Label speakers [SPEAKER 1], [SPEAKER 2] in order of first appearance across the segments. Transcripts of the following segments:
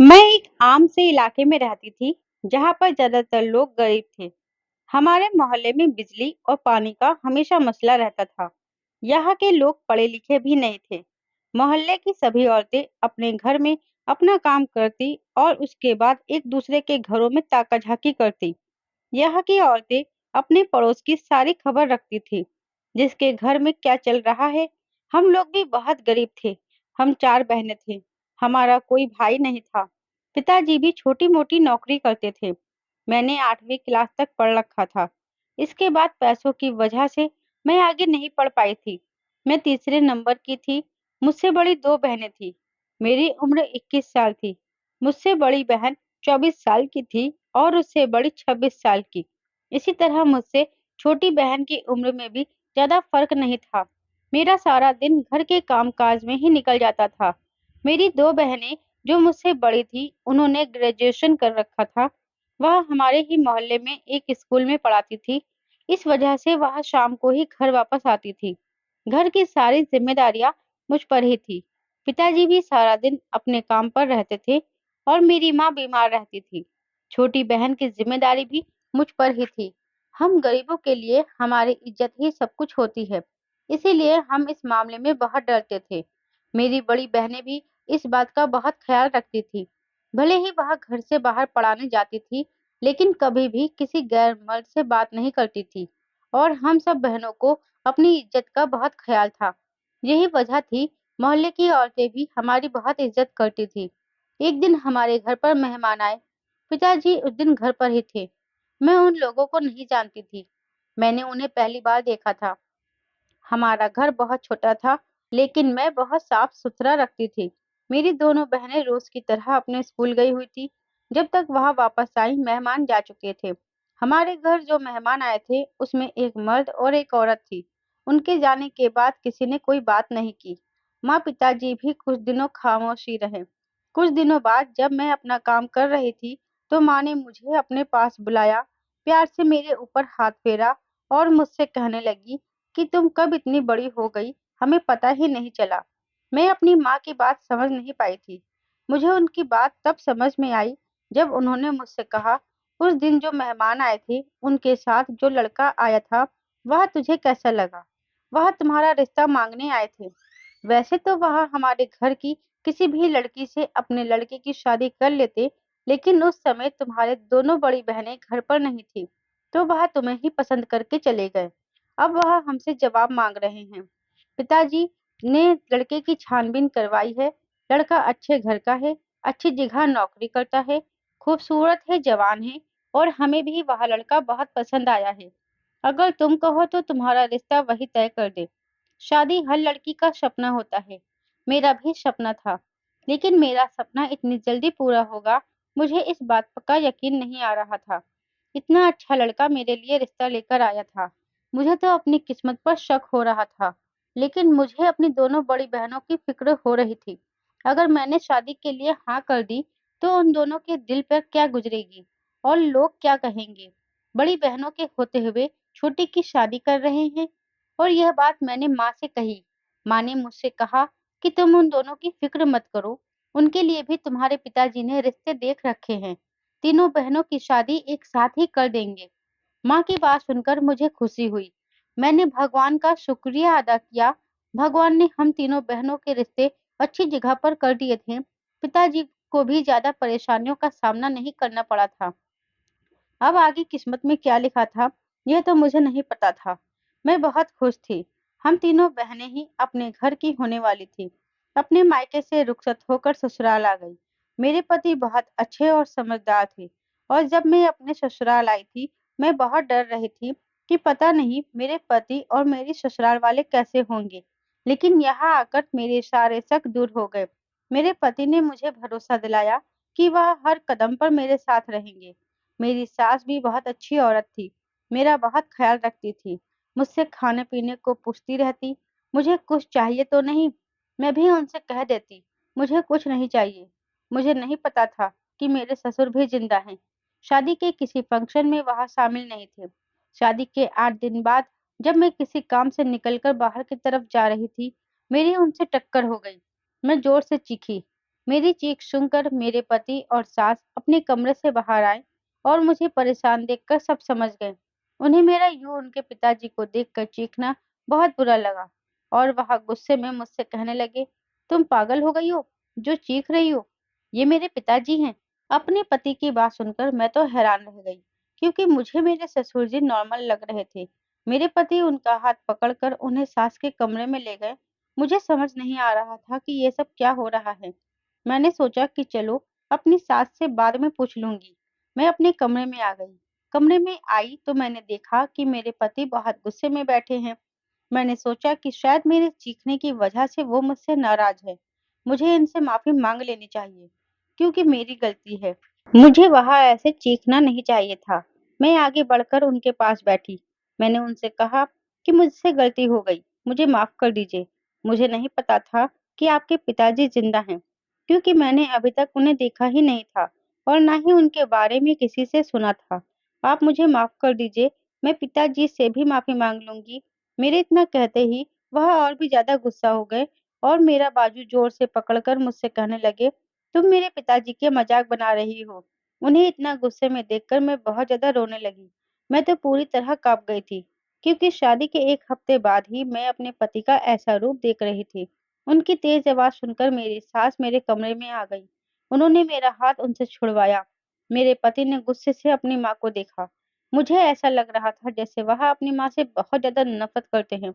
[SPEAKER 1] मैं एक आम से इलाके में रहती थी, जहाँ पर ज्यादातर लोग गरीब थे। हमारे मोहल्ले में बिजली और पानी का हमेशा मसला रहता था। यहाँ के लोग पढ़े लिखे भी नहीं थे। मोहल्ले की सभी औरतें अपने घर में अपना काम करती और उसके बाद एक दूसरे के घरों में ताका झाकी करती। यहाँ की औरतें अपने पड़ोस की सारी खबर रखती थी, जिसके घर में क्या चल रहा है। हम लोग भी बहुत गरीब थे। हम चार बहनें थे। हमारा कोई भाई नहीं था। पिताजी भी छोटी मोटी नौकरी करते थे। मैंने 8वीं क्लास तक पढ़ रखा था। इसके बाद पैसों की वजह से मैं आगे नहीं पढ़ पाई थी। मैं तीसरे नंबर की थी। मुझसे बड़ी दो बहनें थी। मेरी उम्र 21 साल थी। मुझसे बड़ी बहन 24 साल की थी और उससे बड़ी 26 साल की। इसी तरह मुझसे छोटी बहन की उम्र में भी ज्यादा फर्क नहीं था। मेरा सारा दिन घर के कामकाज में ही निकल जाता था। मेरी दो बहनें जो मुझसे बड़ी थी, उन्होंने ग्रेजुएशन कर रखा था। वह हमारे ही मोहल्ले में एक स्कूल में पढ़ाती थी। इस वजह से वह शाम को ही घर वापस आती थी। घर की सारी जिम्मेदारियां मुझ पर ही थी। पिताजी भी सारा दिन अपने काम पर रहते थे और मेरी माँ बीमार रहती थी। छोटी बहन की जिम्मेदारी भी मुझ पर ही थी। हम गरीबों के लिए हमारी इज्जत ही सब कुछ होती है। इसीलिए हम इस मामले में बहुत डरते थे। मेरी बड़ी बहनें भी इस बात का बहुत ख्याल रखती थी। भले ही वह घर से बाहर पढ़ाने जाती थी, लेकिन कभी भी किसी गैर मर्द से बात नहीं करती थी। और हम सब बहनों को अपनी इज्जत का बहुत ख्याल था। यही वजह थी मोहल्ले की औरतें भी हमारी बहुत इज्जत करती थी। एक दिन हमारे घर पर मेहमान आए। पिताजी उस दिन घर पर ही थे। मैं उन लोगों को नहीं जानती थी। मैंने उन्हें पहली बार देखा था। हमारा घर बहुत छोटा था, लेकिन मैं बहुत साफ सुथरा रखती थी। मेरी दोनों बहनें रोज की तरह अपने स्कूल गई हुई थी। जब तक वह वापस आई, मेहमान जा चुके थे। हमारे घर जो मेहमान आए थे, उसमें एक मर्द और एक औरत थी। उनके जाने के बाद किसी ने कोई बात नहीं की। माँ पिताजी भी कुछ दिनों खामोशी रहे। कुछ दिनों बाद जब मैं अपना काम कर रही थी, तो माँ ने मुझे अपने पास बुलाया, प्यार से मेरे ऊपर हाथ फेरा और मुझसे कहने लगी कि तुम कब इतनी बड़ी हो गई, हमें पता ही नहीं चला। मैं अपनी माँ की बात समझ नहीं पाई थी। मुझे उनकी बात तब समझ में आई, जब उन्होंने मुझसे कहा, उस दिन जो मेहमान आए थे, उनके साथ जो लड़का आया था, वह तुझे कैसा लगा? वह तुम्हारा रिश्ता मांगने आए थे। वैसे तो वह हमारे घर की किसी भी लड़की से अपने लड़के की शादी कर लेते, लेकिन उस समय तुम्हारे दोनों बड़ी बहनें घर पर नहीं थी, तो वह तुम्हें ही पसंद करके चले गए। अब वह हमसे जवाब मांग रहे हैं। पिताजी ने लड़के की छानबीन करवाई है। लड़का अच्छे घर का है, अच्छी जगह नौकरी करता है, खूबसूरत है, जवान है और हमें भी वह लड़का बहुत पसंद आया है। अगर तुम कहो तो तुम्हारा रिश्ता वही तय कर दे। शादी हर लड़की का सपना होता है। मेरा भी सपना था, लेकिन मेरा सपना इतनी जल्दी पूरा होगा, मुझे इस बात का यकीन नहीं आ रहा था। इतना अच्छा लड़का मेरे लिए रिश्ता लेकर आया था। मुझे तो अपनी किस्मत पर शक हो रहा था, लेकिन मुझे अपनी दोनों बड़ी बहनों की फिक्र हो रही थी। अगर मैंने शादी के लिए हाँ कर दी, तो उन दोनों के दिल पर क्या गुजरेगी और लोग क्या कहेंगे? बड़ी बहनों के होते हुए छोटी की शादी कर रहे हैं। और यह बात मैंने माँ से कही। माँ ने मुझसे कहा कि तुम उन दोनों की फिक्र मत करो, उनके लिए भी तुम्हारे पिताजी ने रिश्ते देख रखे हैं। तीनों बहनों की शादी एक साथ ही कर देंगे। माँ की बात सुनकर मुझे खुशी हुई। मैंने भगवान का शुक्रिया अदा किया। भगवान ने हम तीनों बहनों के रिश्ते अच्छी जगह पर कर दिए थे। पिताजी को भी ज्यादा परेशानियों का सामना नहीं करना पड़ा था। अब आगे किस्मत में क्या लिखा था, यह तो मुझे नहीं पता था। मैं बहुत खुश थी। हम तीनों बहनें ही अपने घर की होने वाली थी। अपने मायके से रुखसत होकर ससुराल आ गई। मेरे पति बहुत अच्छे और समझदार थे और जब मैं अपने ससुराल आई थी, मैं बहुत डर रही थी कि पता नहीं मेरे पति और मेरी ससुराल वाले कैसे होंगे। लेकिन यहाँ आकर मेरे सारे शक दूर हो गए। मेरे पति ने मुझे भरोसा दिलाया कि वह हर कदम पर मेरे साथ रहेंगे। मेरी सास भी बहुत अच्छी औरत थी। मेरा बहुत ख्याल रखती थी। मुझसे खाने-पीने को पूछती रहती। मुझे कुछ चाहिए तो नहीं? मैं भी उनसे कह देती, मुझे कुछ नहीं चाहिए। मुझे नहीं पता था कि मेरे ससुर भी जिंदा हैं। शादी के किसी फंक्शन में वह शामिल नहीं थे। शादी के 8 दिन बाद जब मैं किसी काम से निकलकर बाहर की तरफ जा रही थी, मेरी उनसे टक्कर हो गई। मैं जोर से चीखी। मेरी चीख सुनकर मेरे पति और सास अपने कमरे से बाहर आए और मुझे परेशान देखकर सब समझ गए। उन्हें मेरा यूं उनके पिताजी को देखकर चीखना बहुत बुरा लगा और वह गुस्से में मुझसे कहने लगे, तुम पागल हो गई हो जो चीख रही हो? ये मेरे पिताजी हैं। अपने पति की बात सुनकर मैं तो हैरान रह गई, क्योंकि मुझे मेरे ससुर जी नॉर्मल लग रहे थे। मेरे पति उनका हाथ पकड़कर उन्हें सास के कमरे में ले गए। मुझे समझ नहीं आ रहा था कि ये सब क्या हो रहा है। मैंने सोचा कि चलो अपनी सास से बाद में पूछ लूंगी। मैं अपने कमरे में आ गई। कमरे में आई तो मैंने देखा कि मेरे पति बहुत गुस्से में बैठे हैं। मैंने सोचा कि शायद मेरे चीखने की वजह से वो मुझसे नाराज है। मुझे इनसे माफी मांग लेनी चाहिए, क्योंकि मेरी गलती है। मुझे वहां ऐसे चीखना नहीं चाहिए था। मैं आगे बढ़कर उनके पास बैठी। मैंने उनसे कहा कि मुझसे गलती हो गई, मुझे माफ कर दीजिए। मुझे नहीं पता था कि आपके पिताजी जिंदा हैं, क्योंकि मैंने अभी तक उन्हें देखा ही नहीं था और ना ही उनके बारे में किसी से सुना था। आप मुझे माफ कर दीजिए, मैं पिताजी से भी माफी मांग लूंगी। मेरे इतना कहते ही वह और भी ज्यादा गुस्सा हो गए और मेरा बाजू जोर से पकड़कर मुझसे कहने लगे, तुम मेरे पिताजी के मजाक बना रही हो। उन्हें इतना गुस्से में देखकर मैं बहुत ज्यादा रोने लगी। मैं तो पूरी तरह कांप गई थी, क्योंकि शादी के एक हफ्ते बाद ही मैं अपने पति का ऐसा रूप देख रही थी। उनकी तेज आवाज सुनकर मेरी सास मेरे कमरे में आ गई। उन्होंने मेरा हाथ उनसे छुड़वाया। मेरे पति ने गुस्से से अपनी माँ को देखा। मुझे ऐसा लग रहा था जैसे वह अपनी माँ से बहुत ज्यादा नफरत करते हैं।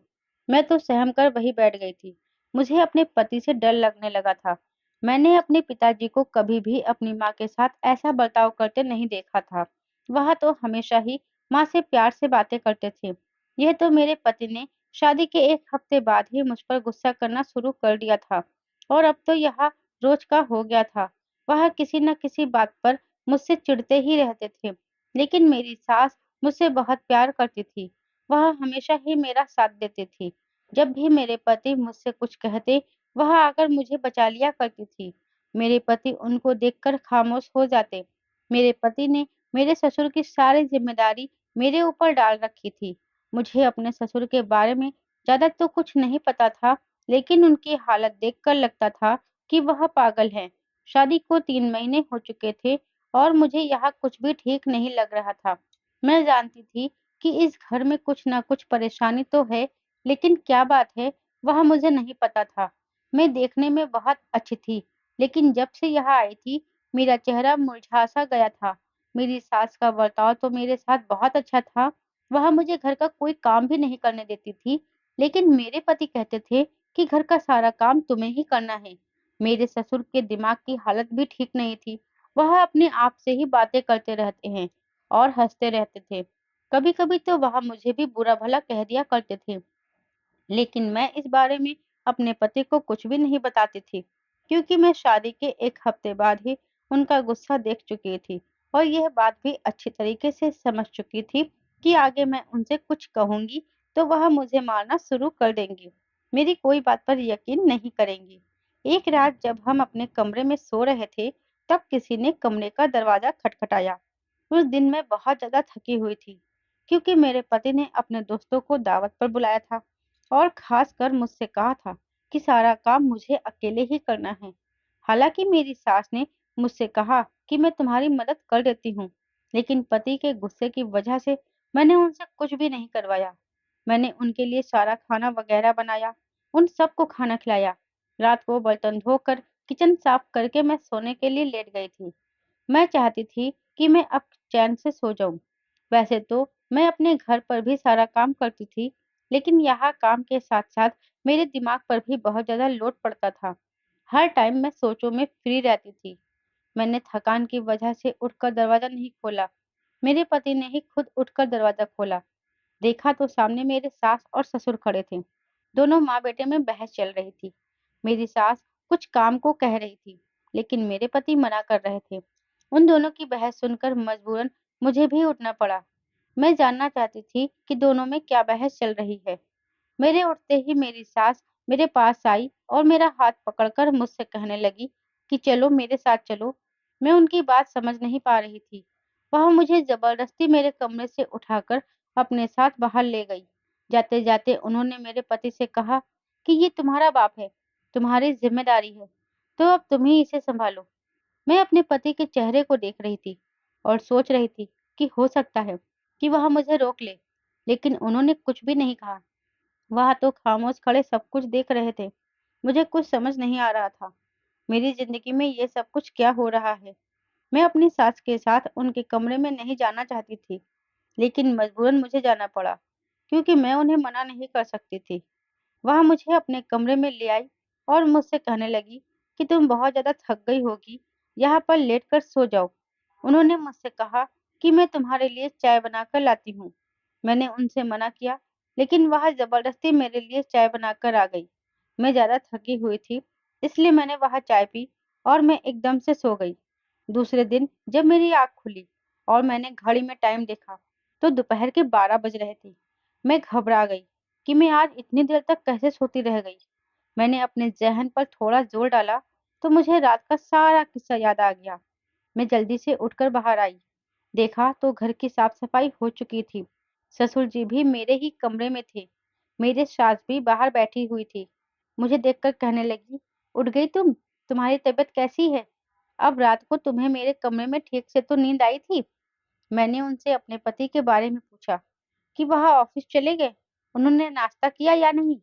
[SPEAKER 1] मैं तो सहम कर वहीं बैठ गई थी। मुझे अपने पति से डर लगने लगा था। मैंने अपने पिताजी को कभी भी अपनी माँ के साथ ऐसा बर्ताव करते नहीं देखा था। वह तो हमेशा ही माँ से प्यार से बातें करते थे। यह तो मेरे पति ने शादी के एक हफ्ते बाद ही मुझ पर गुस्सा करना शुरू कर दिया था और अब तो यह रोज का हो गया था। वह किसी न किसी बात पर मुझसे चिढ़ते ही रहते थे। लेकिन मेरी सास मुझसे बहुत प्यार करती थी। वह हमेशा ही मेरा साथ देती थी। जब भी मेरे पति मुझसे कुछ कहते, वह आकर मुझे बचा लिया करती थी। मेरे पति उनको देखकर खामोश हो जाते। मेरे पति ने मेरे ससुर की सारी जिम्मेदारी मेरे ऊपर डाल रखी थी। मुझे अपने ससुर के बारे में ज्यादा तो कुछ नहीं पता था, लेकिन उनकी हालत देखकर लगता था कि वह पागल है। शादी को 3 महीने हो चुके थे और मुझे यहाँ कुछ भी ठीक नहीं लग रहा था। मैं जानती थी कि इस घर में कुछ ना कुछ परेशानी तो है, लेकिन क्या बात है वह मुझे नहीं पता था। मैं देखने में बहुत अच्छी थी, लेकिन जब से यहाँ आई थी, मेरा चेहरा मुरझा-सा गया था। मेरी सास का बर्ताव तो मेरे साथ बहुत अच्छा था। वह मुझे घर का कोई काम भी नहीं करने देती थी, लेकिन मेरे पति कहते थे कि घर का सारा काम तुम्हें ही करना है। मेरे ससुर के दिमाग की हालत भी ठीक नहीं थी। वह अपने आप से ही बातें करते रहते हैं और हँसते रहते थे। कभी-कभी तो वह मुझे भी बुरा-भला कह दिया करते थे। लेकिन मैं इस बारे में अपने पति को कुछ भी नहीं बताती थी, क्योंकि मैं शादी के एक हफ्ते बाद ही उनका गुस्सा देख चुकी थी और यह बात भी अच्छी तरीके से समझ चुकी थी कि आगे मैं उनसे कुछ कहूंगी तो वह मुझे मारना शुरू कर देंगी। मेरी कोई बात पर यकीन नहीं करेंगी। एक रात जब हम अपने कमरे में सो रहे थे, तब किसी ने कमरे का दरवाजा खटखटाया। उस दिन मैं बहुत ज्यादा थकी हुई थी, क्योंकि मेरे पति ने अपने दोस्तों को दावत पर बुलाया था और खास कर मुझसे कहा था कि सारा काम मुझे अकेले ही करना है। हालांकि मेरी सास ने मुझसे कहा कि मैं तुम्हारी मदद कर देती हूँ, लेकिन पति के गुस्से की वजह से मैंने उनसे कुछ भी नहीं करवाया। मैंने उनके लिए सारा खाना वगैरह बनाया, उन सबको खाना खिलाया। रात को बर्तन धोकर किचन साफ करके मैं सोने के लिए लेट गई थी। मैं चाहती थी कि मैं अब चैन से सो जाऊं। वैसे तो मैं अपने घर पर भी सारा काम करती थी, लेकिन यहाँ काम के साथ-साथ मेरे दिमाग पर भी बहुत ज़्यादा लोड पड़ता था। हर टाइम मैं सोचों में फ्री रहती थी। मैंने थकान की वजह से उठकर दरवाज़ा नहीं खोला। मेरे पति ने ही खुद उठकर दरवाज़ा खोला। देखा तो सामने मेरे सास और ससुर खड़े थे। दोनों माँ-बेटे में बहस चल रही थी। मेरी सास कुछ काम को कह रही थी, लेकिन मेरे पति मना कर रहे थे। उन दोनों की बहस सुनकर मजबूरन मुझे भी उठना पड़ा। मैं जानना चाहती थी कि दोनों में क्या बहस चल रही है। मेरे उठते ही मेरी सास मेरे पास आई और मेरा हाथ पकड़कर मुझसे कहने लगी कि चलो मेरे साथ चलो। मैं उनकी बात समझ नहीं पा रही थी। वह मुझे जबरदस्ती मेरे कमरे से उठाकर अपने साथ बाहर ले गई। जाते-जाते उन्होंने मेरे पति से कहा कि ये तुम्हारा बाप है, तुम्हारी जिम्मेदारी है। तो अब तुम ही इसे संभालो। मैं अपने पति के चेहरे को देख रही थी और सोच रही थी कि हो सकता है कि वह मुझे रोक ले, लेकिन उन्होंने कुछ भी नहीं कहा। वह तो खामोश खड़े सब कुछ देख रहे थे। मुझे कुछ समझ नहीं आ रहा था। मेरी जिंदगी में ये सब कुछ क्या हो रहा है? मैं अपनी सास के साथ उनके कमरे में नहीं जाना चाहती थी, लेकिन मजबूरन मुझे जाना पड़ा, क्योंकि मैं उन्हें मना नहीं कर सकती थी। वह मुझे अपने कमरे में ले आई और मुझसे कहने लगी कि तुम बहुत ज़्यादा थक गई होगी, यहाँ पर लेट कर सो जाओ। उन्होंने मुझसे कहा कि मैं तुम्हारे लिए चाय बनाकर लाती हूँ। मैंने उनसे मना किया, लेकिन वह ज़बरदस्ती मेरे लिए चाय बनाकर आ गई। मैं ज़्यादा थकी हुई थी, इसलिए मैंने वह चाय पी और मैं एकदम से सो गई। दूसरे दिन जब मेरी आँख खुली और मैंने घड़ी में टाइम देखा, तो दोपहर के 12 बज रहे थे। मैं घबरा गई कि मैं आज इतनी देर तक कैसे सोती रह गई। मैंने अपने ज़हन पर थोड़ा ज़ोर डाला, तो मुझे रात का सारा किस्सा याद आ गया। मैं जल्दी से उठकर बाहर आई। देखा तो घर की साफ-सफाई हो चुकी थी। ससुर जी भी मेरे ही कमरे में थे। मेरी सास भी बाहर बैठी हुई थी। मुझे देखकर कहने लगी, "उठ गई तुम? तुम्हारी तबीयत कैसी है? अब रात को तुम्हें मेरे कमरे में ठीक से तो नींद आई थी?" मैंने उनसे अपने पति के बारे में पूछा कि वह ऑफिस चले गए, उन्होंने नाश्ता किया या नहीं?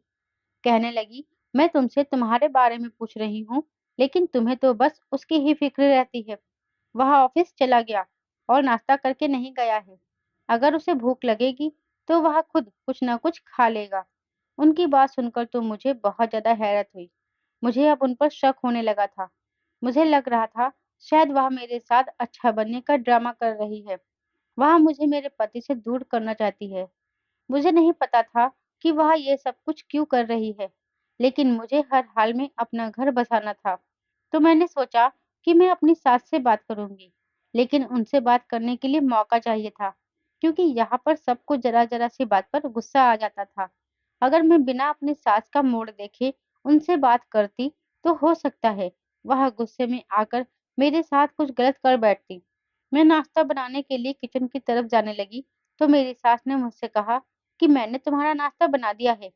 [SPEAKER 1] कहने लगी, मैं तुमसे तुम्हारे बारे में पूछ रही हूँ, लेकिन तुम्हें तो बस उसकी ही फिक्र रहती है। वह ऑफिस चला गया और नाश्ता करके नहीं गया है। अगर उसे भूख लगेगी, तो वह खुद कुछ न कुछ खा लेगा। उनकी बात सुनकर तो मुझे बहुत ज़्यादा हैरत हुई। मुझे अब उन पर शक होने लगा था। मुझे लग रहा था शायद वह मेरे साथ अच्छा बनने का ड्रामा कर रही है। वह मुझे मेरे पति से दूर करना चाहती है। मुझे नहीं पता था कि वह ये सब कुछ क्यों कर रही है, लेकिन मुझे हर हाल में अपना घर बसाना था। तो मैंने सोचा कि मैं अपनी सास से बात करूंगी, लेकिन उनसे बात करने के लिए मौका चाहिए था, क्योंकि यहाँ पर सबको जरा-जरा सी बात पर गुस्सा आ जाता था। अगर मैं बिना अपनी सास का मूड देखे उनसे बात करती, तो हो सकता है वह गुस्से में आकर मेरे साथ कुछ गलत कर बैठती। मैं नाश्ता बनाने के लिए किचन की तरफ जाने लगी, तो मेरी सास ने मुझसे कहा कि मैंने तुम्हारा नाश्ता बना दिया है,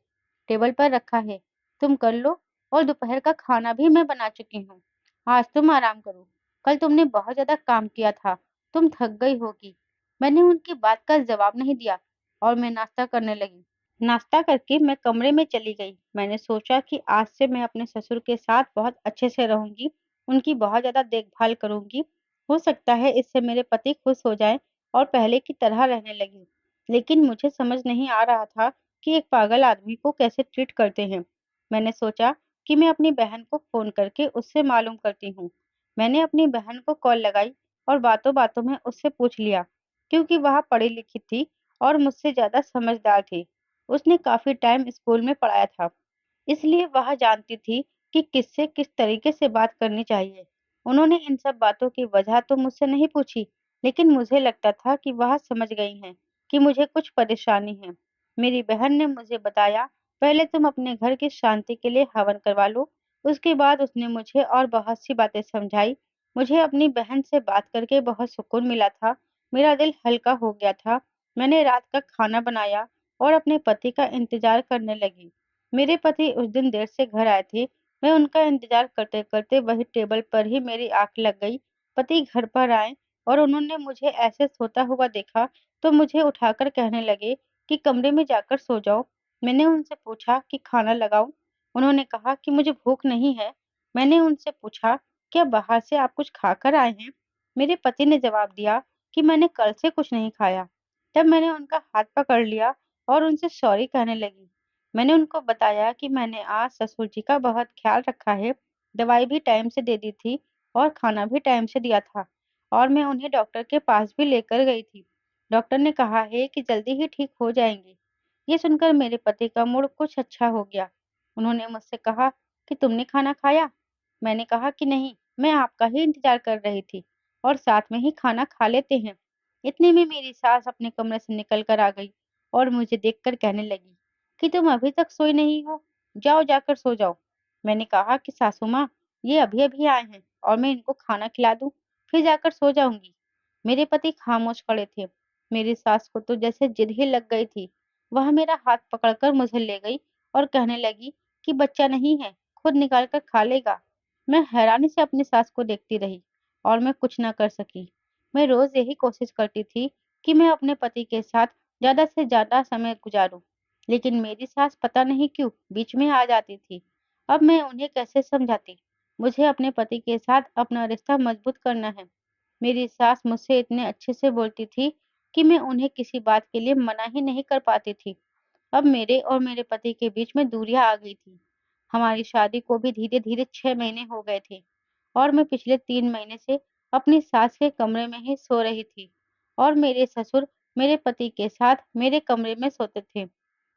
[SPEAKER 1] टेबल पर रखा है, तुम कर लो और दोपहर का खाना भी मैं बना चुकी हूँ। आज तुम आराम करो, कल तुमने बहुत ज़्यादा काम किया था, तुम थक गई होगी। मैंने उनकी बात का जवाब नहीं दिया और मैं नाश्ता करने लगी। नाश्ता करके मैं कमरे में चली गई। मैंने सोचा कि आज से मैं अपने ससुर के साथ बहुत अच्छे से रहूँगी, उनकी बहुत ज़्यादा देखभाल करूँगी। हो सकता है इससे मेरे पति खुश हो जाएँ और पहले की तरह रहने लगें। लेकिन मुझे समझ नहीं आ रहा था कि एक पागल आदमी को कैसे ट्रीट करते हैं। मैंने सोचा कि मैं अपनी बहन को फ़ोन करके उससे मालूम करती हूँ। मैंने अपनी बहन को कॉल लगाई और बातों-बातों में उससे पूछ लिया, क्योंकि वह पढ़ी-लिखी थी और मुझसे ज़्यादा समझदार थी। उसने काफ़ी टाइम स्कूल में पढ़ाया था, इसलिए वह जानती थी कि किससे किस तरीके से बात करनी चाहिए। उन्होंने इन सब बातों की वजह तो मुझसे नहीं पूछी, लेकिन मुझे लगता था कि वह समझ गई हैं कि मुझे कुछ परेशानी है। मेरी बहन ने मुझे बताया, पहले तुम अपने घर की शांति के लिए हवन करवा लो। उसके बाद उसने मुझे और बहुत सी बातें समझाई। मुझे अपनी बहन से बात करके बहुत सुकून मिला था। मेरा दिल हल्का हो गया था। मैंने रात का खाना बनाया और अपने पति का इंतजार करने लगी। मेरे पति उस दिन देर से घर आए थे। मैं उनका इंतजार करते-करते वही टेबल पर ही मेरी आँख लग गई। पति घर पर आए और उन्होंने मुझे ऐसे सोता हुआ देखा, तो मुझे उठाकर कहने लगे कि कमरे में जाकर सो जाओ। मैंने उनसे पूछा कि खाना लगाऊँ? उन्होंने कहा कि मुझे भूख नहीं है। मैंने उनसे पूछा, क्या बाहर से आप कुछ खाकर आए हैं? मेरे पति ने जवाब दिया कि मैंने कल से कुछ नहीं खाया। तब मैंने उनका हाथ पकड़ लिया और उनसे सॉरी कहने लगी। मैंने उनको बताया कि मैंने आज ससुर जी का बहुत ख्याल रखा है, दवाई भी टाइम से दे दी थी और खाना भी टाइम से दिया था और मैं उन्हें डॉक्टर के पास भी लेकर गई थी। डॉक्टर ने कहा है कि जल्दी ही ठीक हो जाएँगे। ये सुनकर मेरे पति का मूड कुछ अच्छा हो गया। उन्होंने मुझसे कहा कि तुमने खाना खाया? मैंने कहा कि नहीं, मैं आपका ही इंतज़ार कर रही थी और साथ में ही खाना खा लेते हैं। इतने में मेरी सास अपने कमरे से निकल कर आ गई और मुझे देखकर कहने लगी कि तुम अभी तक सोई नहीं हो, जाओ जाकर सो जाओ। मैंने कहा कि सासू माँ, ये अभी-अभी आए हैं और मैं इनको खाना खिला दूँ, फिर जाकर सो जाऊँगी। मेरे पति खामोश खड़े थे। मेरी सास को तो जैसे जिद ही लग गई थी। वह मेरा हाथ पकड़कर मुझे ले गई और कहने लगी कि बच्चा नहीं है, खुद निकाल कर खा लेगा। मैं हैरानी से अपनी सास को देखती रही और मैं कुछ न कर सकी। मैं रोज यही कोशिश करती थी कि मैं अपने पति के साथ ज्यादा से ज्यादा समय गुजारूं, लेकिन मेरी सास पता नहीं क्यों बीच में आ जाती थी। अब मैं उन्हें कैसे समझाती? मुझे अपने पति के साथ अपना रिश्ता मजबूत करना है। मेरी सास मुझसे इतने अच्छे से बोलती थी कि मैं उन्हें किसी बात के लिए मना ही नहीं कर पाती थी। अब मेरे और मेरे पति के बीच में दूरियां आ गई थी। हमारी शादी को भी धीरे-धीरे 6 महीने हो गए थे और मैं पिछले 3 महीने से अपनी सास के कमरे में ही सो रही थी और मेरे ससुर मेरे पति के साथ मेरे कमरे में सोते थे।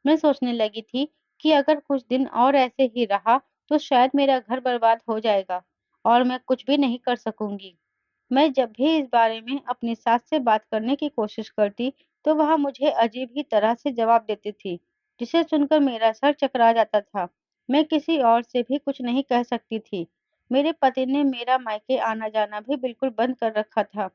[SPEAKER 1] मैं सोचने लगी थी कि अगर कुछ दिन और ऐसे ही रहा तो शायद मेरा घर बर्बाद हो जाएगा और मैं कुछ भी नहीं कर सकूंगी। मैं जब भी इस बारे में अपनी सास से बात करने की कोशिश करती, तो वह मुझे अजीब ही तरह से जवाब देती थी, जिसे सुनकर मेरा सर चकरा जाता था। मैं किसी और से भी कुछ नहीं कह सकती थी। मेरे पति ने मेरा मायके आना-जाना भी बिल्कुल बंद कर रखा था।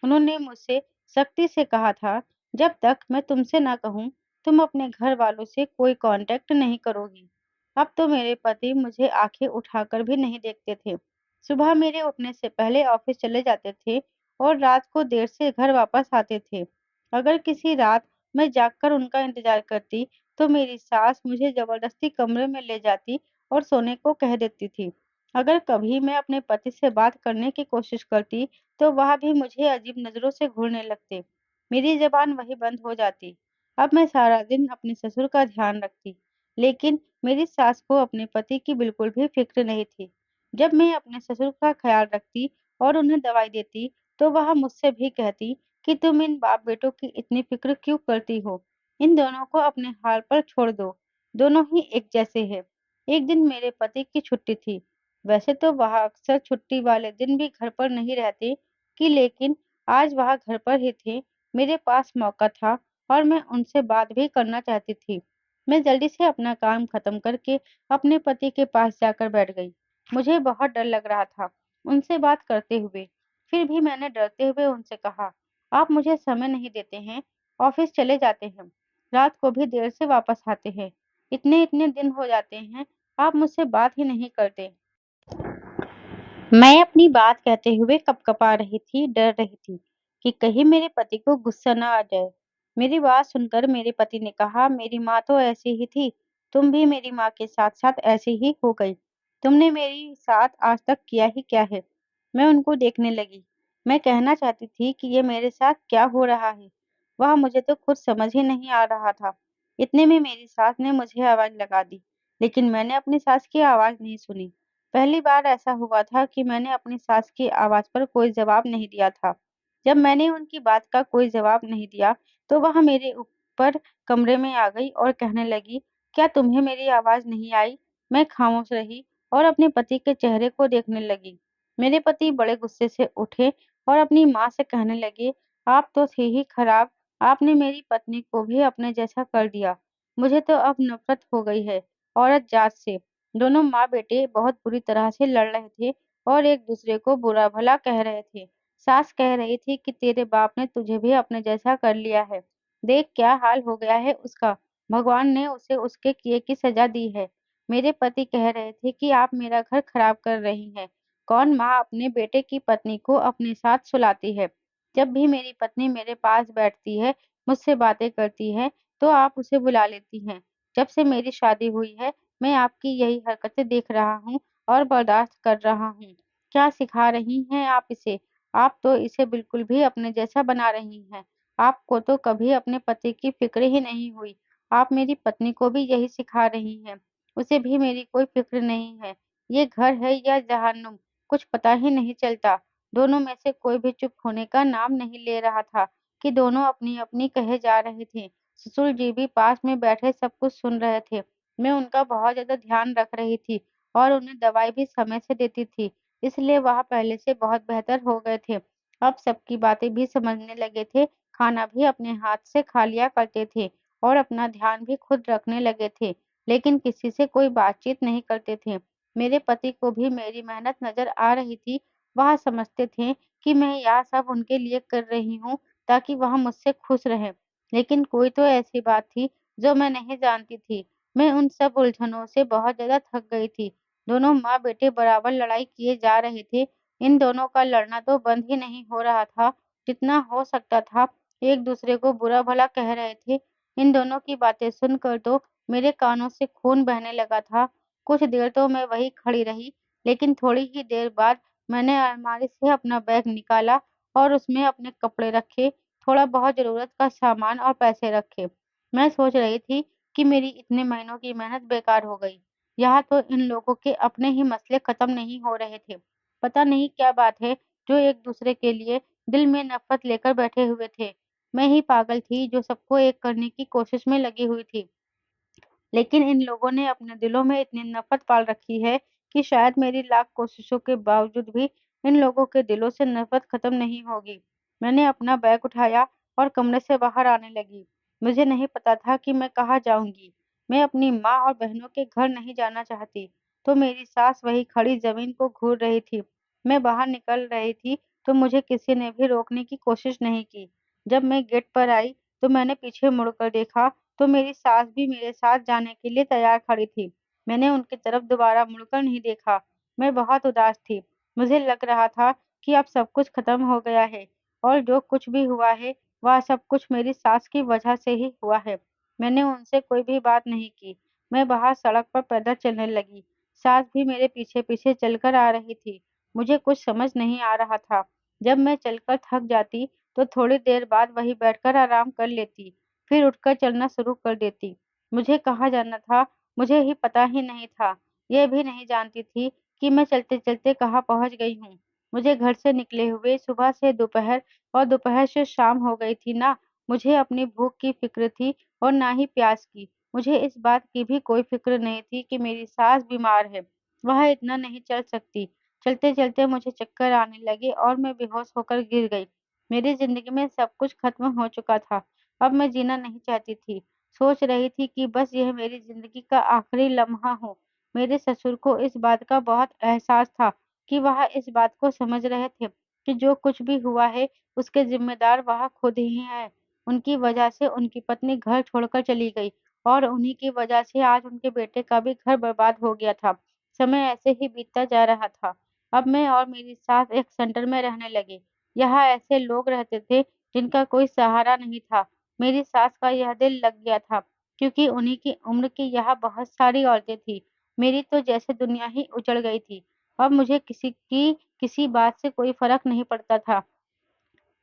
[SPEAKER 1] उन्होंने मुझसे सख्ती से कहा था, जब तक मैं तुमसे ना कहूँ, तुम अपने घर वालों से कोई कांटेक्ट नहीं करोगी। अब तो मेरे पति मुझे आंखें उठाकर भी नहीं देखते थे। सुबह मेरे उठने से पहले ऑफिस चले जाते थे और रात को देर से घर वापस आते थे। अगर किसी रात मैं जागकर उनका इंतजार करती, तो मेरी सास मुझे जबरदस्ती कमरे में ले जाती और सोने को कह देती थी। अगर कभी मैं अपने पति से बात करने की कोशिश करती, तो वह भी मुझे अजीब नजरों से घूरने लगते। मेरी जबान वही बंद हो जाती। अब मैं सारा दिन अपने ससुर का ध्यान रखती, लेकिन मेरी सास को अपने पति की बिल्कुल भी फिक्र नहीं थी। जब मैं अपने ससुर का ख्याल रखती और उन्हें दवाई देती, तो वह मुझसे भी कहती कि तुम इन बाप-बेटों की इतनी फ़िक्र क्यों करती हो? इन दोनों को अपने हाल पर छोड़ दो, दोनों ही एक जैसे हैं। एक दिन मेरे पति की छुट्टी थी। वैसे तो वह अक्सर छुट्टी वाले दिन भी घर पर नहीं रहते लेकिन आज वह घर पर ही थे। मेरे पास मौका था और मैं उनसे बात भी करना चाहती थी। मैं जल्दी से अपना काम खत्म करके अपने पति के पास जाकर बैठ गई। मुझे बहुत डर लग रहा था उनसे बात करते हुए। फिर भी मैंने डरते हुए उनसे कहा, आप मुझे समय नहीं देते हैं, ऑफिस चले जाते हैं, रात को भी देर से वापस आते हैं। इतने-इतने दिन हो जाते हैं, आप मुझसे बात ही नहीं करते। मैं अपनी बात कहते हुए कँपकँपा रही थी, डर रही थी कि कहीं मेरे पति को गुस्सा ना आ जाए। मेरी बात सुनकर मेरे पति ने कहा, मेरी माँ तो ऐसी ही थी, तुम भी मेरी माँ के साथ-साथ ऐसी ही हो गई। तुमने मेरे साथ आज तक किया ही क्या है? मैं उनको देखने लगी। मैं कहना चाहती थी कि ये मेरे साथ क्या हो रहा है? वह मुझे तो खुद समझ ही नहीं आ रहा था। इतने में मेरी सास ने मुझे आवाज़ लगा दी, लेकिन मैंने अपनी सास की आवाज़ नहीं सुनी। पहली बार ऐसा हुआ था कि मैंने अपनी सास की आवाज़ पर कोई जवाब नहीं दिया था। जब मैंने उनकी बात का कोई जवाब नहीं दिया, तो वह मेरे ऊपर कमरे में आ गई और कहने लगी, "क्या तुम्हें मेरी आवाज़ नहीं आई?" मैं खामोश रही और अपने पति के चेहरे को देखने लगी। मेरे पति बड़े गुस्से से उठे और अपनी माँ से कहने लगे, "आप तो थी ही खराब, आपने मेरी पत्नी को भी अपने जैसा कर दिया। मुझे तो अब नफ़रत हो गई है औरत जात से।" दोनों माँ-बेटे बहुत बुरी तरह से लड़ रहे थे और एक-दूसरे को बुरा-भला कह रहे थे। सास कह रही थी कि तेरे बाप ने तुझे भी अपने जैसा कर लिया है। देख क्या हाल हो गया है उसका, भगवान ने उसे उसके किए की सज़ा दी है। मेरे पति कह रहे थे कि आप मेरा घर खराब कर रही हैं। कौन माँ अपने बेटे की पत्नी को अपने साथ सुलाती है? जब भी मेरी पत्नी मेरे पास बैठती है, मुझसे बातें करती है, तो आप उसे बुला लेती हैं। जब से मेरी शादी हुई है, मैं आपकी यही हरकतें देख रहा हूँ और बर्दाश्त कर रहा हूँ। क्या सिखा रही हैं आप इसे? आप तो इसे बिल्कुल भी अपने जैसा बना रही हैं। आपको तो कभी अपने पति की फ़िक्र ही नहीं हुई। आप मेरी पत्नी को भी यही सिखा रही हैं। उसे भी मेरी कोई फ़िक्र नहीं है। ये घर है या जहन्नुम, कुछ पता ही नहीं चलता। दोनों में से कोई भी चुप होने का नाम नहीं ले रहा था कि दोनों अपनी-अपनी कहे जा रहे थे। ससुर जी भी पास में बैठे सब कुछ सुन रहे थे। मैं उनका बहुत ज़्यादा ध्यान रख रही थी और उन्हें दवाई भी समय से देती थी, इसलिए वह पहले से बहुत बेहतर हो गए थे। अब सबकी बातें भी समझने लगे थे, खाना भी अपने हाथ से खा लिया करते थे और अपना ध्यान भी खुद रखने लगे थे, लेकिन किसी से कोई बातचीत नहीं करते थे। मेरे पति को भी मेरी मेहनत नज़र आ रही थी, वह समझते थे कि मैं यह सब उनके लिए कर रही हूँ ताकि वह मुझसे खुश रहें। लेकिन कोई तो ऐसी बात थी जो मैं नहीं जानती थी। मैं उन सब उलझनों से बहुत ज़्यादा थक गई थी। दोनों माँ-बेटे बराबर लड़ाई किए जा रहे थे। इन दोनों का लड़ना तो बंद ही नहीं हो रहा था। जितना हो सकता था, एक-दूसरे को बुरा-भला कह रहे थे। इन दोनों की बातें सुनकर तो मेरे कानों से खून बहने लगा था। कुछ देर तो मैं वहीं खड़ी रही, लेकिन थोड़ी ही देर बाद मैंने अलमारी से अपना बैग निकाला और उसमें अपने कपड़े रखे, थोड़ा-बहुत ज़रूरत का सामान और पैसे रखे। मैं सोच रही थी कि मेरी इतने महीनों की मेहनत बेकार हो गई। यहाँ तो इन लोगों के अपने ही मसले खत्म नहीं हो रहे थे। पता नहीं क्या बात है जो एक-दूसरे के लिए दिल में नफ़रत लेकर बैठे हुए थे। मैं ही पागल थी जो सबको एक करने की कोशिश में लगी हुई थी। लेकिन इन लोगों ने अपने दिलों में इतनी नफ़रत पाल रखी है कि शायद मेरी लाख कोशिशों के बावजूद भी इन लोगों के दिलों से नफ़रत खत्म नहीं होगी। मैंने अपना बैग उठाया और कमरे से बाहर आने लगी। मुझे नहीं पता था कि मैं कहाँ जाऊँगी। मैं अपनी माँ और बहनों के घर नहीं जाना चाहती, तो मेरी सास वहीं खड़ी ज़मीन को घूर रही थी। मैं बाहर निकल रही थी, तो मुझे किसी ने भी रोकने की कोशिश नहीं की। जब मैं गेट पर आई, तो मैंने पीछे मुड़कर देखा तो मेरी सास भी मेरे साथ जाने के लिए तैयार खड़ी थी। मैंने उनकी तरफ दोबारा मुड़कर नहीं देखा। मैं बहुत उदास थी। मुझे लग रहा था कि अब सब कुछ खत्म हो गया है और जो कुछ भी हुआ है, वह सब कुछ मेरी सास की वजह से ही हुआ है। मैंने उनसे कोई भी बात नहीं की। मैं बाहर सड़क पर पैदल चलने लगी। सास भी मेरे पीछे-पीछे चलकर आ रही थी। मुझे कुछ समझ नहीं आ रहा था। जब मैं चलकर थक जाती, तो थोड़ी देर बाद वहीं बैठकर आराम कर लेती। फिर उठकर चलना शुरू कर देती। मुझे कहाँ जाना था, मुझे ही पता ही नहीं था। ये भी नहीं जानती थी कि मैं चलते-चलते कहाँ पहुँच गई हूँ। मुझे घर से निकले हुए सुबह से दोपहर और दोपहर से शाम हो गई थी ना, मुझे अपनी भूख की फ़िक्र थी और ना ही प्यास की। मुझे इस बात की भी कोई फ़िक्र नहीं थी कि मेरी सास बीमार है, वह इतना नहीं चल सकती। चलते-चलते मुझे चक्कर आने लगे और मैं बेहोश होकर गिर गई। मेरी ज़िंदगी में सब कुछ खत्म हो चुका था। अब मैं जीना नहीं चाहती थी। सोच रही थी कि बस यह मेरी ज़िंदगी का आखिरी लम्हा हो। मेरे ससुर को इस बात का बहुत एहसास था कि वह इस बात को समझ रहे थे कि जो कुछ भी हुआ है, उसके ज़िम्मेदार वह खुद ही हैं। उनकी वजह से उनकी पत्नी घर छोड़कर चली गई और उन्हीं की वजह से आज उनके बेटे का भी घर बर्बाद हो गया था। समय ऐसे ही बीतता जा रहा था। अब मैं और मेरी सास एक सेंटर में रहने लगे। यहाँ ऐसे लोग रहते थे जिनका कोई सहारा नहीं था। मेरी सास का यह दिल लग गया था, क्योंकि उन्हीं की उम्र की यहाँ बहुत सारी औरतें थीं। मेरी तो जैसे दुनिया ही उजड़ गई थी। अब मुझे किसी बात से कोई फ़र्क नहीं पड़ता था।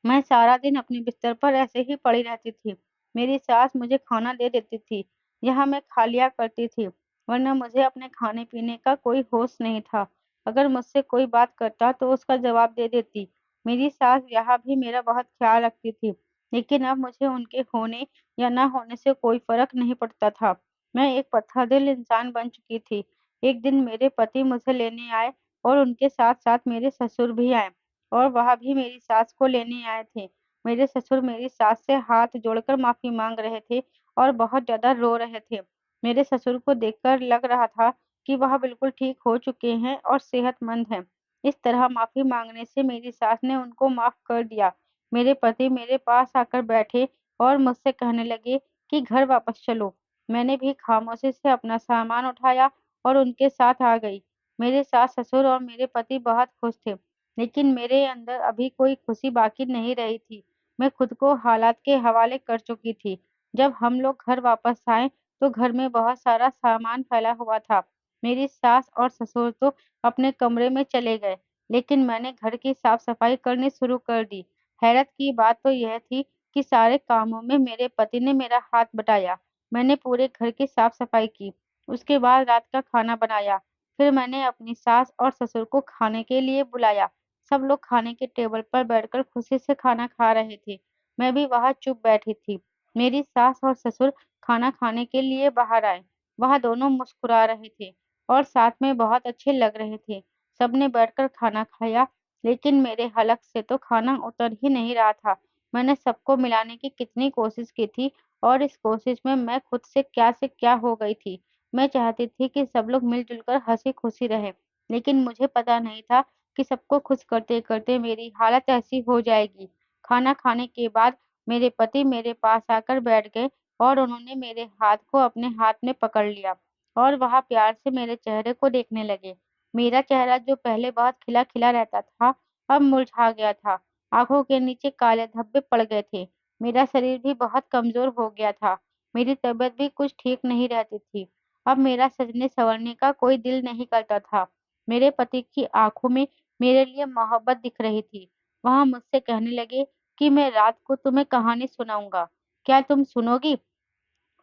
[SPEAKER 1] मैं सारा दिन अपने बिस्तर पर ऐसे ही पड़ी रहती थी। मेरी सास मुझे खाना दे देती थी, यहाँ मैं खा लिया करती थी, वरना मुझे अपने खाने-पीने का कोई होश नहीं था। अगर मुझसे कोई बात करता तो उसका जवाब दे देती। मेरी सास यहाँ भी मेरा बहुत ख़्याल रखती थी, लेकिन अब मुझे उनके होने या ना होने से कोई फ़र्क नहीं पड़ता था। मैं एक पत्थरदिल इंसान बन चुकी थी। एक दिन मेरे पति मुझे लेने आए और उनके साथ-साथ मेरे ससुर भी आए। और वह भी मेरी सास को लेने आए थे। मेरे ससुर मेरी सास से हाथ जोड़कर माफ़ी माँग रहे थे और बहुत ज़्यादा रो रहे थे। मेरे ससुर को देखकर लग रहा था कि वह बिल्कुल ठीक हो चुके हैं और सेहतमंद हैं। इस तरह माफ़ी माँगने से मेरी सास ने उनको माफ़ कर दिया। मेरे पति मेरे पास आकर बैठे और मुझसे कहने लगे कि घर वापस चलो। मैंने भी खामोशी से अपना सामान उठाया और उनके साथ आ गई। मेरे सास-ससुर और मेरे पति बहुत खुश थे। लेकिन मेरे अंदर अभी कोई खुशी बाकी नहीं रही थी। मैं खुद को हालात के हवाले कर चुकी थी। जब हम लोग घर वापस आए, तो घर में बहुत सारा सामान फैला हुआ था। मेरी सास और ससुर तो अपने कमरे में चले गए, लेकिन मैंने घर की साफ-सफाई करनी शुरू कर दी। हैरत की बात तो यह थी कि सारे कामों में मेरे पति ने मेरा हाथ बटाया। मैंने पूरे घर की साफ-सफाई की, उसके बाद रात का खाना बनाया। फिर मैंने अपनी सास और ससुर को खाने के लिए बुलाया। सब लोग खाने के टेबल पर बैठकर खुशी से खाना खा रहे थे। मैं भी वहाँ चुप बैठी थी। मेरी सास और ससुर खाना खाने के लिए बाहर आए। वह दोनों मुस्कुरा रहे थे और साथ में बहुत अच्छे लग रहे थे। सबने बैठकर खाना खाया, लेकिन मेरे हलक से तो खाना उतर ही नहीं रहा था। मैंने सबको मिलाने की कितनी कोशिश की थी और इस कोशिश में मैं खुद से क्या हो गई थी। मैं चाहती थी कि सब लोग मिल-जुल कर हँसी-खुशी रहें, लेकिन मुझे पता नहीं था कि सबको खुश करते-करते मेरी हालत ऐसी हो जाएगी। खाना खाने के बाद मेरे पति मेरे पास आकर बैठ गए और उन्होंने मेरे हाथ को अपने हाथ में पकड़ लिया। और वह प्यार से मेरे चेहरे को देखने लगे। मेरा चेहरा जो पहले बहुत खिला-खिला रहता था, अब मुरझा गया था। आँखों के नीचे काले धब्बे पड़ गए थे। मेरा शरीर भी बहुत कमज़ोर हो गया था। मेरी तबीयत भी कुछ ठीक नहीं रहती थी। अब मेरा सजने-संवरने का कोई दिल नहीं करता था। मेरे पति की आँखों में मेरे लिए मोहब्बत दिख रही थी। वह मुझसे कहने लगे कि मैं रात को तुम्हें कहानी सुनाऊँगा। क्या तुम सुनोगी?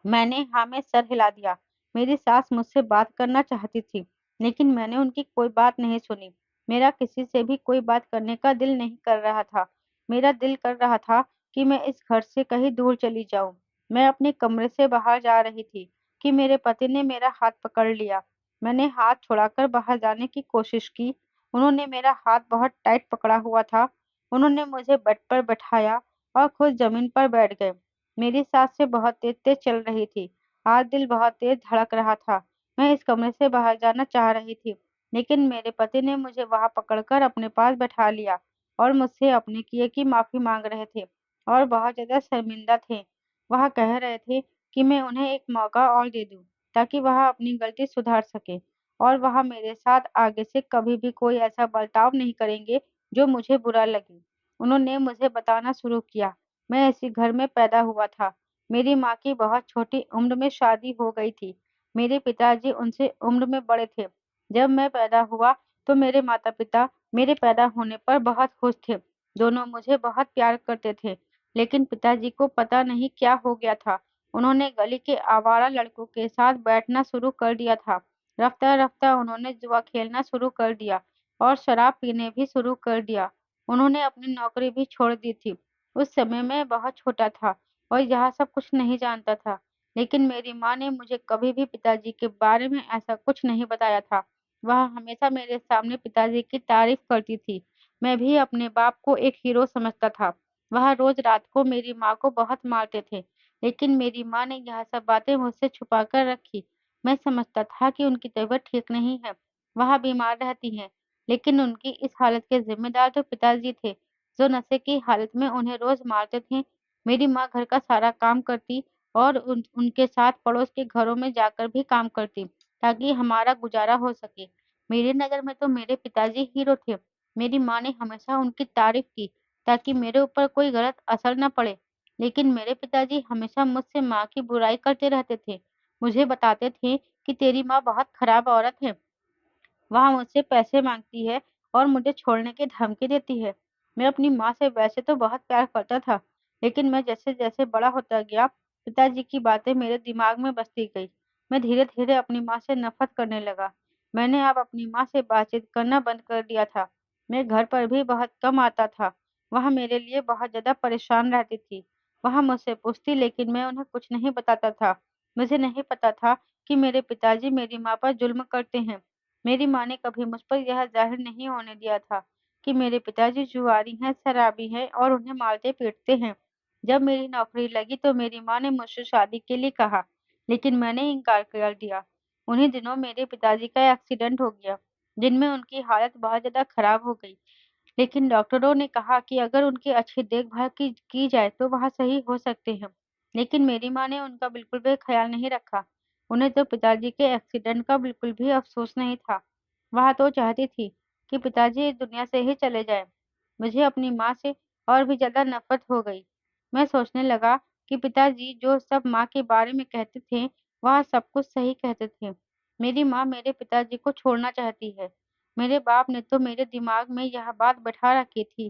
[SPEAKER 1] मैंने हाँ में सर हिला दिया। मेरी सास मुझसे बात करना चाहती थी, लेकिन मैंने उनकी कोई बात नहीं सुनी। मेरा किसी से भी कोई बात करने का दिल नहीं कर रहा था। मेरा दिल कर रहा था कि मैं इस घर से कहीं दूर चली जाऊँ। मैं अपने कमरे से बाहर जा रही थी कि मेरे पति ने मेरा हाथ पकड़ लिया। मैंने हाथ छुड़ाकर बाहर जाने की कोशिश की। उन्होंने मेरा हाथ बहुत टाइट पकड़ा हुआ था। उन्होंने मुझे बेड पर बैठाया और खुद ज़मीन पर बैठ गए। मेरी सांसें बहुत तेज-तेज चल रही थी। आज दिल बहुत तेज धड़क रहा था। मैं इस कमरे से बाहर जाना चाह रही थी, लेकिन मेरे पति ने मुझे वहाँ पकड़कर अपने पास बैठा लिया और मुझसे अपने किए की माफ़ी माँग रहे थे और बहुत ज़्यादा शर्मिंदा थे। वह कह रहे थे कि मैं उन्हें एक मौका और दे दूँ, ताकि वह अपनी गलती सुधार सकें और वह मेरे साथ आगे से कभी भी कोई ऐसा बर्ताव नहीं करेंगे, जो मुझे बुरा लगे। उन्होंने मुझे बताना शुरू किया मैं इसी घर में पैदा हुआ था। मेरी माँ की बहुत छोटी उम्र में शादी हो गई थी। मेरे पिताजी उनसे उम्र में बड़े थे। जब मैं पैदा हुआ तो मेरे माता-पिता मेरे पैदा होने पर बहुत खुश थे। दोनों मुझे बहुत प्यार करते थे, लेकिन पिताजी को पता नहीं क्या हो गया था। उन्होंने गली के आवारा लड़कों के साथ बैठना शुरू कर दिया था। रफ्ता-रफ्ता उन्होंने जुआ खेलना शुरू कर दिया और शराब पीने भी शुरू कर दिया। उन्होंने अपनी नौकरी भी छोड़ दी थी। उस समय मैं बहुत छोटा था और यह सब कुछ नहीं जानता था, लेकिन मेरी माँ ने मुझे कभी भी पिताजी के बारे में ऐसा कुछ नहीं बताया था। वह हमेशा मेरे सामने पिताजी की तारीफ करती थी। मैं भी अपने बाप को एक हीरो समझता था। वह रोज रात को मेरी माँ को बहुत मारते थे, लेकिन मेरी माँ ने यह सब बातें मुझसे छुपा कर रखी। मैं समझता था कि उनकी तबीयत ठीक नहीं है, वह बीमार रहती हैं, लेकिन उनकी इस हालत के जिम्मेदार तो पिताजी थे, जो नशे की हालत में उन्हें रोज़ मारते थे। मेरी माँ घर का सारा काम करती और उनके साथ पड़ोस के घरों में जाकर भी काम करती, ताकि हमारा गुज़ारा हो सके। मेरी नज़र में तो मेरे पिताजी हीरो थे। मेरी माँ ने हमेशा उनकी तारीफ़ की, ताकि मेरे ऊपर कोई गलत असर न पड़े। लेकिन मेरे पिताजी हमेशा मुझसे माँ की बुराई करते रहते थे। मुझे बताते थे कि तेरी माँ बहुत खराब औरत है। वह मुझसे पैसे माँगती है और मुझे छोड़ने की धमकी देती है। मैं अपनी माँ से वैसे तो बहुत प्यार करता था, लेकिन मैं जैसे-जैसे बड़ा होता गया, पिताजी की बातें मेरे दिमाग में बसती गई। मैं धीरे-धीरे अपनी माँ से नफ़रत करने लगा। मैंने अब अपनी माँ से बातचीत करना बंद कर दिया था। मैं घर पर भी बहुत कम आता था। वह मेरे लिए बहुत ज़्यादा परेशान रहती थी। वह मुझसे पूछती लेकिन मैं उन्हें कुछ नहीं बताता था। मुझे नहीं पता था कि मेरे पिताजी मेरी माँ पर ज़ुल्म करते हैं। मेरी माँ ने कभी मुझ पर यह ज़ाहिर नहीं होने दिया था कि मेरे पिताजी जुआरी हैं, शराबी हैं और उन्हें मारते-पीटते हैं। जब मेरी नौकरी लगी तो मेरी माँ ने मुझसे शादी के लिए कहा, लेकिन मैंने इनकार कर दिया। उन्हीं दिनों मेरे पिताजी का एक्सीडेंट हो गया, जिनमें उनकी हालत बहुत ज़्यादा खराब हो गई। लेकिन डॉक्टरों ने कहा कि अगर उनकी अच्छी देखभाल की जाए तो वह सही हो सकते हैं। लेकिन मेरी माँ ने उनका बिल्कुल भी ख़्याल नहीं रखा। उन्हें तो पिताजी के एक्सीडेंट का बिल्कुल भी अफ़सोस नहीं था। वह तो चाहती थी कि पिताजी इस दुनिया से ही चले जाएँ। मुझे अपनी माँ से और भी ज़्यादा नफ़रत हो गई। मैं सोचने लगा कि पिताजी जो सब माँ के बारे में कहते थे, वह सब कुछ सही कहते थे। मेरी माँ मेरे पिताजी को छोड़ना चाहती है। मेरे बाप ने तो मेरे दिमाग में यह बात बैठा रखी थी।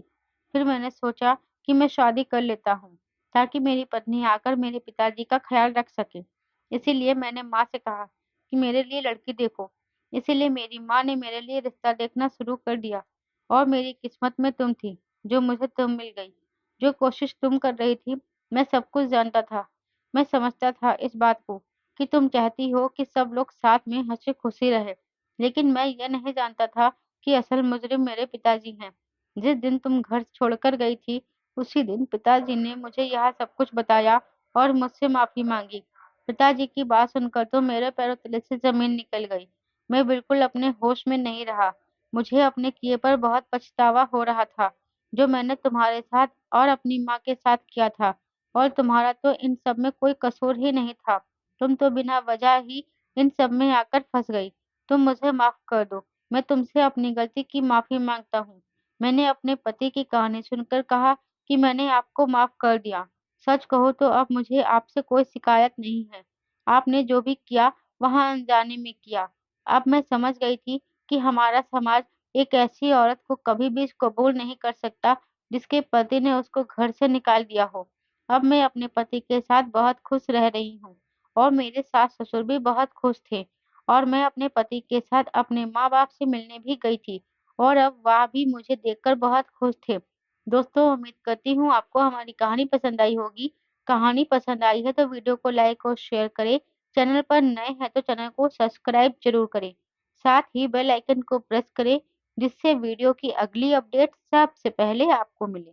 [SPEAKER 1] फिर मैंने सोचा कि मैं शादी कर लेता हूँ, ताकि मेरी पत्नी आकर मेरे पिताजी का ख़्याल रख सके। इसीलिए मैंने माँ से कहा कि मेरे लिए लड़की देखो। इसीलिए मेरी माँ ने मेरे लिए रिश्ता देखना शुरू कर दिया और मेरी किस्मत में तुम थी, जो मुझे तुम मिल गई। जो कोशिश तुम कर रही थी, मैं सब कुछ जानता था। मैं समझता था इस बात को कि तुम चाहती हो कि सब लोग साथ में हँसी-खुशी रहें। लेकिन मैं यह नहीं जानता था कि असल मुजरिम मेरे पिताजी हैं। जिस दिन तुम घर छोड़कर गई थी, उसी दिन पिताजी ने मुझे यह सब कुछ बताया और मुझसे माफ़ी माँगी। पिताजी की बात सुनकर तो मेरे पैरों तले से ज़मीन निकल गई। मैं बिल्कुल अपने होश में नहीं रहा। मुझे अपने किए पर बहुत पछतावा हो रहा था, जो मैंने तुम्हारे साथ और अपनी माँ के साथ किया था और तुम्हारा तो इन सब में कोई कसूर ही नहीं था। तुम तो बिना वजह ही इन सब में आकर फँस गई। तुम मुझे माफ़ कर दो। मैं तुमसे अपनी गलती की माफ़ी माँगता हूँ। मैंने अपने पति की कहानी सुनकर कहा कि मैंने आपको माफ़ कर दिया। सच कहूँ तो अब मुझे आपसे कोई शिकायत नहीं है। आपने जो भी किया वहाँ अनजाने में किया। अब मैं समझ गई थी कि हमारा समाज एक ऐसी औरत को कभी भी कबूल नहीं कर सकता जिसके पति ने उसको घर से निकाल दिया हो। अब मैं अपने पति के साथ बहुत खुश रह रही हूँ और मेरे सास-ससुर भी बहुत खुश थे और मैं अपने पति के साथ अपने माँ-बाप से मिलने भी गई थी और अब वह भी मुझे देखकर बहुत खुश थे। दोस्तों, उम्मीद करती हूँ आपको हमारी कहानी पसंद आई होगी। कहानी पसंद आई है तो वीडियो को लाइक और शेयर करें। चैनल पर नए हैं तो चैनल को सब्सक्राइब ज़रूर करें। साथ ही बेल आइकन को प्रेस करें जिससे वीडियो की अगली अपडेट सबसे पहले आपको मिले।